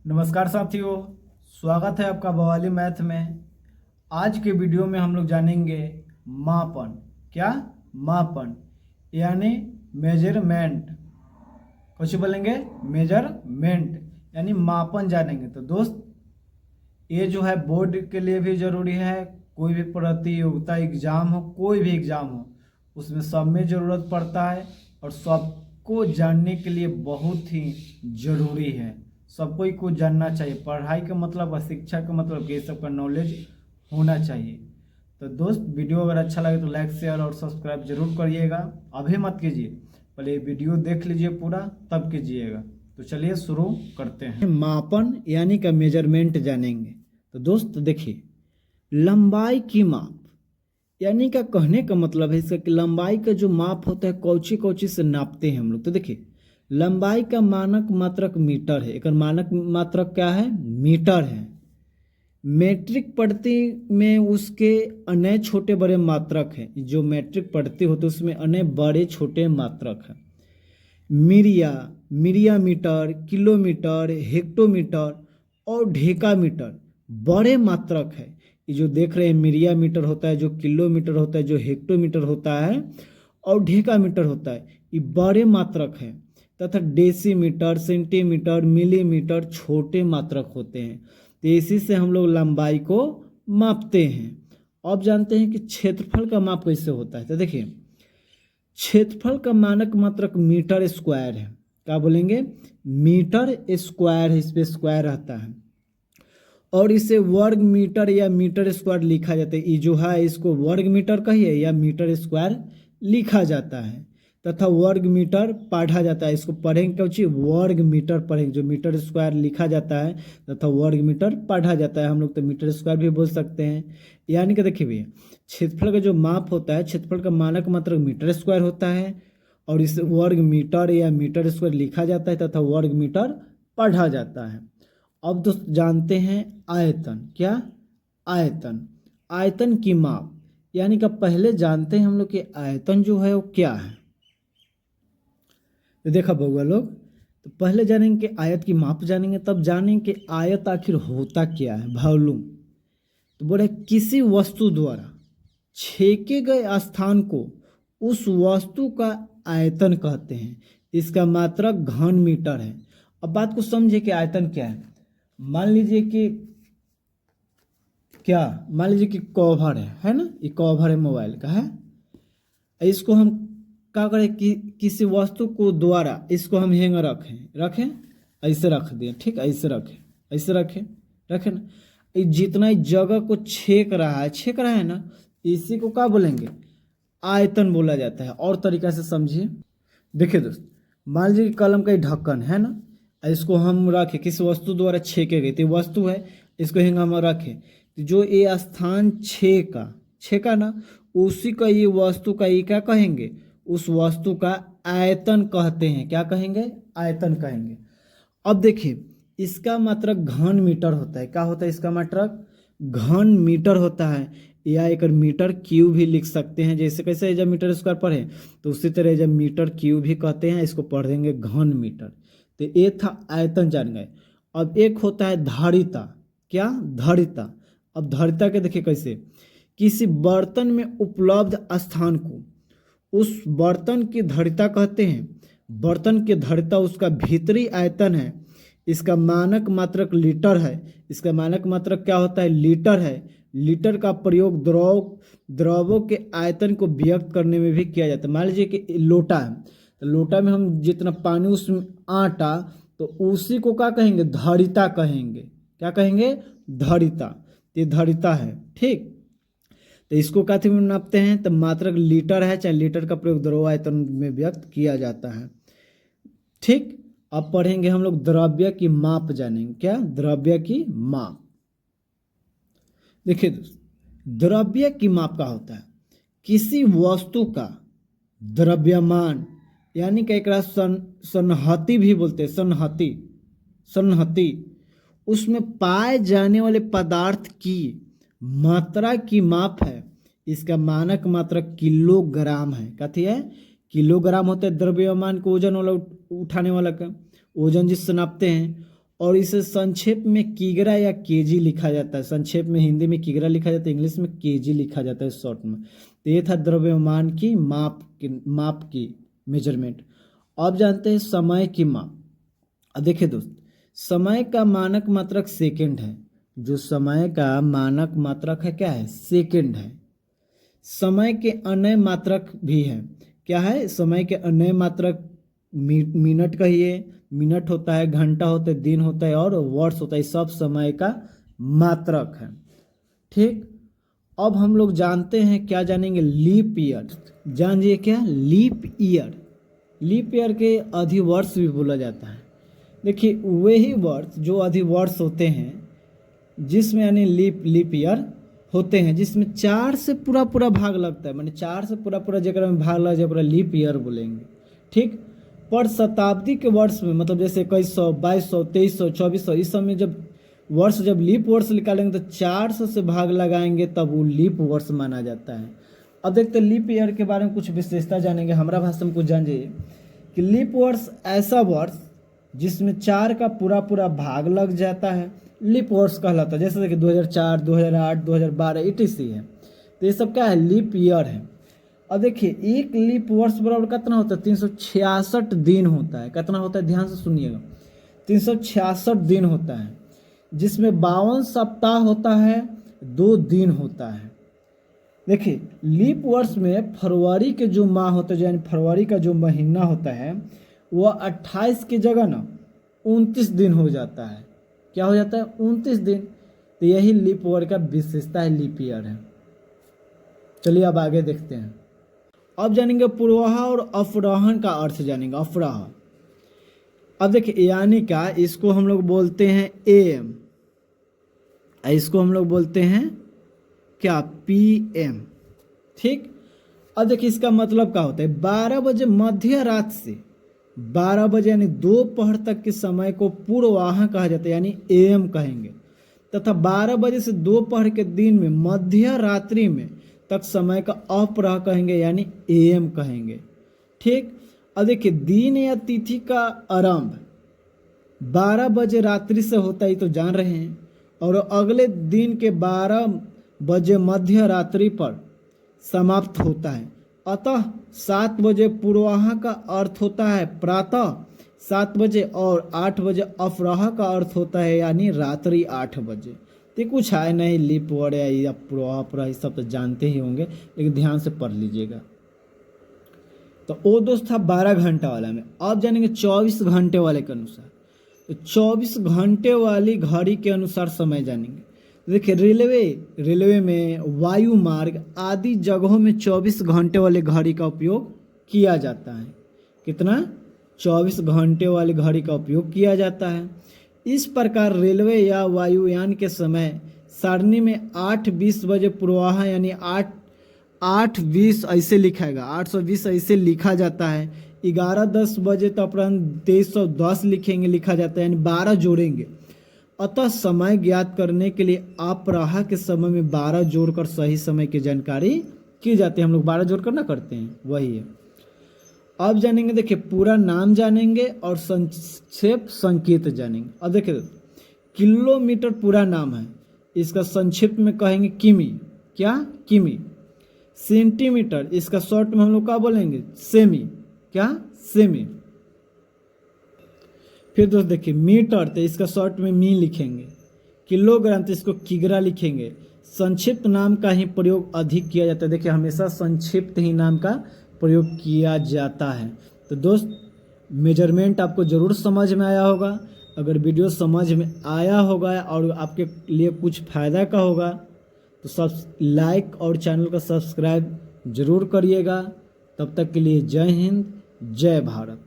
नमस्कार साथियों, स्वागत है आपका बवाली मैथ में। आज के वीडियो में हम लोग जानेंगे मापन। क्या? मापन यानी मेजरमेंट। कुछ बोलेंगे मेजरमेंट यानी मापन जानेंगे। तो दोस्त, ये जो है बोर्ड के लिए भी ज़रूरी है। कोई भी प्रतियोगिता एग्ज़ाम हो, कोई भी एग्ज़ाम हो, उसमें सब में ज़रूरत पड़ता है और सबको जानने के लिए बहुत ही ज़रूरी है। सबको को जानना चाहिए। पढ़ाई का मतलब और शिक्षा का मतलब ये सब का नॉलेज होना चाहिए। तो दोस्त, वीडियो अगर अच्छा लगे तो लाइक शेयर और सब्सक्राइब जरूर करिएगा। अभी मत कीजिए, पहले वीडियो देख लीजिए पूरा, तब कीजिएगा। तो चलिए शुरू करते हैं। मापन यानी का मेजरमेंट जानेंगे। तो दोस्त देखिए, लंबाई की माप यानी का कहने का मतलब है इसका कि लंबाई का जो माप होता है कौची कौची से नापते हैं हम लोग। तो देखिए, लंबाई का मानक मात्रक मीटर है। एक मानक मात्रक क्या है? मीटर है। मेट्रिक पढ़ती में उसके अन्य छोटे बड़े मात्रक हैं। जो मेट्रिक पढ़ती होती है उसमें अन्य बड़े छोटे मात्रक हैं। मिरिया, मिरिया मीटर, किलोमीटर, हेक्टोमीटर और ढेकामीटर बड़े मात्रक है। ये जो देख रहे हैं मिरिया मीटर होता है, जो किलोमीटर होता है, जो हेक्टोमीटर होता है और ढेकामीटर होता है, ये बड़े मात्रक हैं। तथा डेसीमीटर, सेंटीमीटर, मिलीमीटर छोटे मात्रक होते हैं। तो इसी से हम लोग लंबाई को मापते हैं। अब जानते हैं कि क्षेत्रफल का माप कैसे होता है। तो देखिए, क्षेत्रफल का मानक मात्रक मीटर स्क्वायर है। क्या बोलेंगे? मीटर स्क्वायर है, इस पे स्क्वायर रहता है और इसे वर्ग मीटर या मीटर स्क्वायर लिखा जाता है। ये जो है इसको वर्ग मीटर कहिए या मीटर स्क्वायर लिखा जाता है। तथा वर्ग मीटर पढ़ा जाता है। इसको पढ़ेंगे क्या चीज? वर्ग मीटर पढ़ेंगे। जो मीटर स्क्वायर लिखा जाता है तथा वर्ग मीटर पढ़ा जाता है। हम लोग तो मीटर स्क्वायर भी बोल सकते हैं। यानी कि देखिए भैया, क्षेत्रफल का जो माप होता है, क्षेत्रफल का मानक मात्रक मीटर स्क्वायर होता है और इसे वर्ग मीटर या मीटर स्क्वायर लिखा जाता है तथा वर्ग मीटर पढ़ा जाता है। अब दोस्त जानते हैं आयतन। क्या? आयतन, आयतन की माप यानी कि पहले जानते हैं हम लोग कि आयतन जो है वो क्या है। तो देखा बउआ लोग, तो पहले जानेंगे कि आयत की माप जानेंगे, तब जानेंगे कि आयत आखिर होता क्या है। वॉल्यूम। तो बोले किसी वस्तु द्वारा छेके गए स्थान को उस वस्तु का आयतन कहते हैं। इसका मात्रक घन मीटर है। अब बात को समझे कि आयतन क्या है। मान लीजिए कि कवर है ना, ये कवर है मोबाइल का है। इसको हम क्या करें कि किसी वस्तु को द्वारा इसको हम हैंग रखें ऐसे रख दें। ठीक, ऐसे रखें ना। ये जितना ही जगह को छेक रहा है ना, इसी को क्या बोलेंगे? आयतन बोला जाता है। और तरीका से समझिए। देखिए दोस्त, मान लीजिए कि कलम का ढक्कन है ना, इसको हम रखें किसी वस्तु द्वारा छेके गए। तो वस्तु है, इसको हैंग हम रखें, तो जो ये स्थान छेका ना, उसी का ये वस्तु का ये क्या कहेंगे? उस वस्तु का आयतन कहते हैं। क्या कहेंगे? आयतन कहेंगे। अब देखिए, इसका मात्रक घन मीटर होता है। क्या होता है इसका मात्रक? घन मीटर होता है। या एक मीटर क्यू भी लिख सकते हैं। जैसे कैसे जब मीटर स्क्वायर पढ़े तो उसी तरह जब मीटर क्यू भी कहते हैं, इसको पढ़ देंगे घन मीटर। तो ये था आयतन, जान गए। अब एक होता है धारिता। क्या? धारिता। अब धारिता के देखिए कैसे, किसी बर्तन में उपलब्ध स्थान को उस बर्तन की धारिता कहते हैं। बर्तन की धारिता उसका भीतरी आयतन है। इसका मानक मात्रक लीटर है। इसका मानक मात्रक क्या होता है? लीटर है। लीटर का प्रयोग द्रवों के आयतन को व्यक्त करने में भी किया जाता है। मान लीजिए कि लोटा है, तो लोटा में हम जितना पानी उसमें आटा, तो उसी को क्या कहेंगे? धारिता कहेंगे। क्या कहेंगे? धारिता। ये धारिता है। ठीक, तो इसको क्या में नापते हैं? तो मात्रक लीटर है, चाहे लीटर का प्रयोग द्रव आयतन में व्यक्त किया जाता है। ठीक, अब पढ़ेंगे हम लोग द्रव्य की माप जानेंगे। क्या? द्रव्य की माप। देखिए दोस्त, द्रव्य की माप का होता है किसी वस्तु का द्रव्यमान, यानी कि एक सन्हति भी बोलते हैं। सन्हति उसमें पाए जाने वाले पदार्थ की मात्रा की माप है। इसका मानक मात्रक किलोग्राम है। कथी है? किलोग्राम होता है द्रव्यमान को ओजन वाला उठाने वाला का ओजन जिससे नापते हैं। और इसे संक्षेप में किग्रा या केजी लिखा जाता है। संक्षेप में हिंदी में किग्रा लिखा जाता है, इंग्लिश में केजी लिखा जाता है शॉर्ट में। तो ये था द्रव्यमान की माप की मेजरमेंट। अब जानते हैं समय की माप। अब देखिए दोस्त, समय का मानक मात्रक सेकंड है। जो समय का मानक मात्रक है क्या है? सेकंड है। समय के अन्य मात्रक भी हैं। क्या है? समय के अन्य मात्रक मिनट कहिए, मिनट होता है, घंटा होता है, दिन होता है और वर्ष होता है। सब समय का मात्रक है। ठीक, अब हम लोग जानते हैं, क्या जानेंगे? Leap year. जानिए क्या? Leap year. लीप ईयर के अधिवर्ष भी बोला जाता है। देखिए, वही वर्ष जो अधिवर्ष होते हैं, जिसमें यानी लीप ईयर होते हैं, जिसमें 4 से पूरा भाग लगता है, माने 4 से पूरा जगह में भाग लग जाए, लीप ईयर बोलेंगे। ठीक, पर शताब्दी के वर्ष में, मतलब जैसे 2100, 2200, 2300, 2400, इस समय जब वर्ष, जब लीप वर्ष निकालेंगे तो 400 से भाग लगाएंगे, तब वो लीप वर्ष माना जाता है। अब देखते हैं लीप ईयर के बारे में कुछ विशेषता जानेंगे। हमारा भाषा में कुछ जानिए कि लीप वर्ष ऐसा वर्ष जिसमें 4 का पूरा भाग लग जाता है, लीप वर्ष कहलाता है। जैसे देखिए 2004, 2008, 2012 etc है। तो ये सब क्या है? लीप ईयर है। अब देखिए, एक लीप वर्ष बराबर कितना होता है? 366 दिन होता है। कितना होता है? ध्यान से सुनिएगा, 366 दिन होता है, जिसमें 52 सप्ताह होता है, 2 दिन होता है। देखिए, लीप वर्ष में फरवरी के जो माह होता है, यानी फरवरी का जो महीना होता है, वह 28 की जगह ना 29 दिन हो जाता है। क्या हो जाता है? 29 दिन। तो यही लीप वर्ष का विशेषता है, लीप ईयर है। चलिए अब आगे देखते हैं। अब जानेंगे पूर्वाह और अफराहन का अर्थ जानेंगे। अफराह, अब देखिए, यानी क्या, इसको हम लोग बोलते हैं AM, इसको हम लोग बोलते हैं क्या? PM। ठीक, अब देखिए, इसका मतलब क्या होता है? 12 बजे मध्य रात से 12 बजे यानी दोपहर तक के समय को पूर्वाह कहा जाता है, यानी AM कहेंगे। तथा 12 बजे से दोपहर के दिन में मध्य रात्रि में तक समय का अपराह कहेंगे, यानी AM कहेंगे। ठीक, अब देखिए, दिन या तिथि का आरंभ 12 बजे रात्रि से होता है, तो जान रहे हैं, और अगले दिन के 12 बजे मध्य रात्रि पर समाप्त होता है। अतः 7 बजे पूर्वाह का अर्थ होता है प्रातः 7 बजे, और 8 बजे अफराह का अर्थ होता है, यानी रात्रि 8 बजे। तो कुछ है नहीं, लीप वर्ड या पूर्वाह सब तो जानते ही होंगे, लेकिन ध्यान से पढ़ लीजिएगा। तो वो दोस्त था 12 घंटा वाला में। अब जानेंगे 24 घंटे वाले के अनुसार। तो 24 घंटे वाली घड़ी के अनुसार समय जानेंगे। देखिए, रेलवे में, वायु मार्ग आदि जगहों में 24 घंटे वाले घड़ी का उपयोग किया जाता है। कितना? 24 घंटे वाली घड़ी का उपयोग किया जाता है। इस प्रकार रेलवे या वायुयान के समय सारणी में 8:20 बजे पूर्वाह, यानी 8:20 ऐसे लिखाएगा, 820 ऐसे लिखा जाता है। 11:10 बजे तो अपराह्न 2310 लिखा जाता है, यानी 12 जोड़ेंगे। अतः समय ज्ञात करने के लिए अपराह के समय में 12 जोड़कर सही समय की जानकारी की जाती है। हम लोग 12 जोड़कर ना करते हैं, वही है। अब जानेंगे, देखिए, पूरा नाम जानेंगे और संक्षेप संकेत जानेंगे। अब देखिए, किलोमीटर पूरा नाम है, इसका संक्षिप्त में कहेंगे किमी। क्या? किमी। सेंटीमीटर, इसका शॉर्ट में हम लोग क्या बोलेंगे? सेमी। क्या? सेमी। फिर दोस्त देखिए, मीटर, तो इसका शॉर्ट में मी लिखेंगे। किलोग्राम, तो इसको किग्रा लिखेंगे। संक्षिप्त नाम का ही प्रयोग अधिक किया जाता है। देखिए, हमेशा संक्षिप्त ही नाम का प्रयोग किया जाता है। तो दोस्त, मेजरमेंट आपको ज़रूर समझ में आया होगा। अगर वीडियो समझ में आया होगा और आपके लिए कुछ फ़ायदा का होगा तो सब लाइक और चैनल को सब्सक्राइब ज़रूर करिएगा। तब तक के लिए जय हिंद, जय भारत।